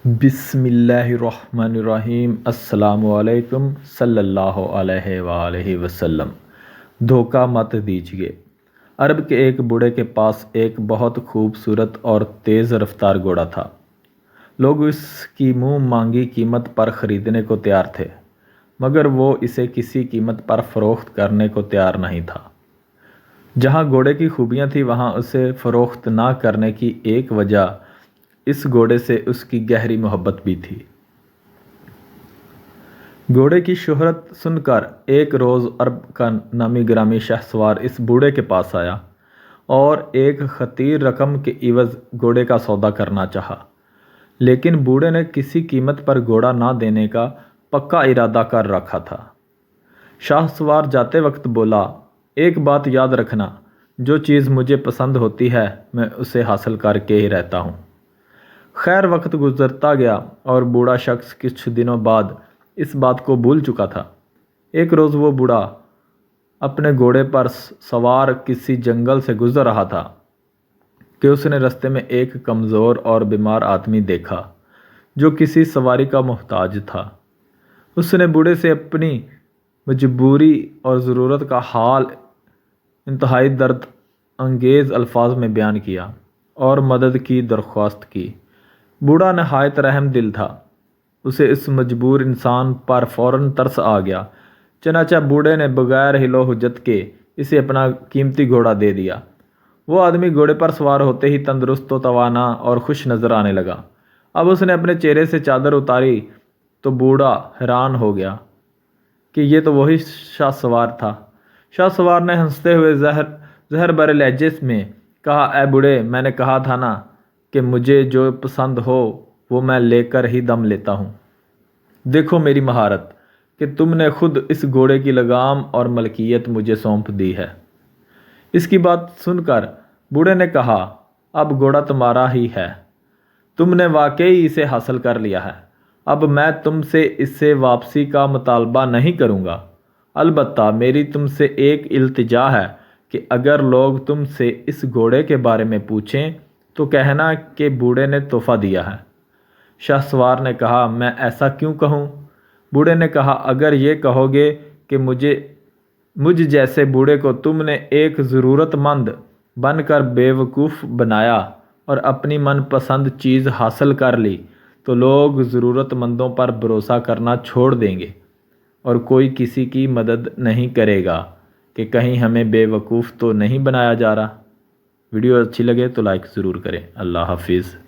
بسم اللہ الرحمن الرحیم۔ السلام علیکم صلی اللہ علیہ وآلہ وسلم۔ دھوکہ مت دیجیے۔ عرب کے ایک بوڑھے کے پاس ایک بہت خوبصورت اور تیز رفتار گھوڑا تھا۔ لوگ اس کی منہ مانگی قیمت پر خریدنے کو تیار تھے، مگر وہ اسے کسی قیمت پر فروخت کرنے کو تیار نہیں تھا۔ جہاں گھوڑے کی خوبیاں تھیں، وہاں اسے فروخت نہ کرنے کی ایک وجہ اس گھوڑے سے اس کی گہری محبت بھی تھی۔ گھوڑے کی شہرت سن کر ایک روز عرب کا نامی گرامی شہسوار اس بوڑھے کے پاس آیا اور ایک خطیر رقم کے عوض گھوڑے کا سودا کرنا چاہا، لیکن بوڑھے نے کسی قیمت پر گھوڑا نہ دینے کا پکا ارادہ کر رکھا تھا۔ شہسوار جاتے وقت بولا، ایک بات یاد رکھنا، جو چیز مجھے پسند ہوتی ہے میں اسے حاصل کر کے ہی رہتا ہوں۔ خیر، وقت گزرتا گیا اور بوڑھا شخص کچھ دنوں بعد اس بات کو بھول چکا تھا۔ ایک روز وہ بوڑھا اپنے گھوڑے پر سوار کسی جنگل سے گزر رہا تھا کہ اس نے رستے میں ایک کمزور اور بیمار آدمی دیکھا جو کسی سواری کا محتاج تھا۔ اس نے بوڑھے سے اپنی مجبوری اور ضرورت کا حال انتہائی درد انگیز الفاظ میں بیان کیا اور مدد کی درخواست کی۔ بوڑھا نہایت رحم دل تھا، اسے اس مجبور انسان پر فوراً ترس آ گیا۔ چنانچہ بوڑھے نے بغیر حیل و حجت کے اسے اپنا قیمتی گھوڑا دے دیا۔ وہ آدمی گھوڑے پر سوار ہوتے ہی تندرست و توانا اور خوش نظر آنے لگا۔ اب اس نے اپنے چہرے سے چادر اتاری تو بوڑھا حیران ہو گیا کہ یہ تو وہی شہسوار تھا۔ شہسوار نے ہنستے ہوئے زہر بھرے لہجے میں کہا، اے بوڑھے، میں نے کہا تھا نا کہ مجھے جو پسند ہو وہ میں لے کر ہی دم لیتا ہوں۔ دیکھو میری مہارت کہ تم نے خود اس گھوڑے کی لگام اور ملکیت مجھے سونپ دی ہے۔ اس کی بات سن کر بوڑھے نے کہا، اب گھوڑا تمہارا ہی ہے، تم نے واقعی اسے حاصل کر لیا ہے۔ اب میں تم سے اس سے واپسی کا مطالبہ نہیں کروں گا، البتہ میری تم سے ایک التجا ہے کہ اگر لوگ تم سے اس گھوڑے کے بارے میں پوچھیں تو کہنا کہ بوڑھے نے تحفہ دیا ہے۔ شہسوار نے کہا، میں ایسا کیوں کہوں؟ بوڑھے نے کہا، اگر یہ کہو گے کہ مجھ جیسے بوڑھے کو تم نے ایک ضرورت مند بن کر بیوقوف بنایا اور اپنی من پسند چیز حاصل کر لی تو لوگ ضرورت مندوں پر بھروسہ کرنا چھوڑ دیں گے اور کوئی کسی کی مدد نہیں کرے گا کہ کہیں ہمیں بیوقوف تو نہیں بنایا جا رہا۔ ویڈیو اچھی لگے تو لائک ضرور کریں۔ اللہ حافظ۔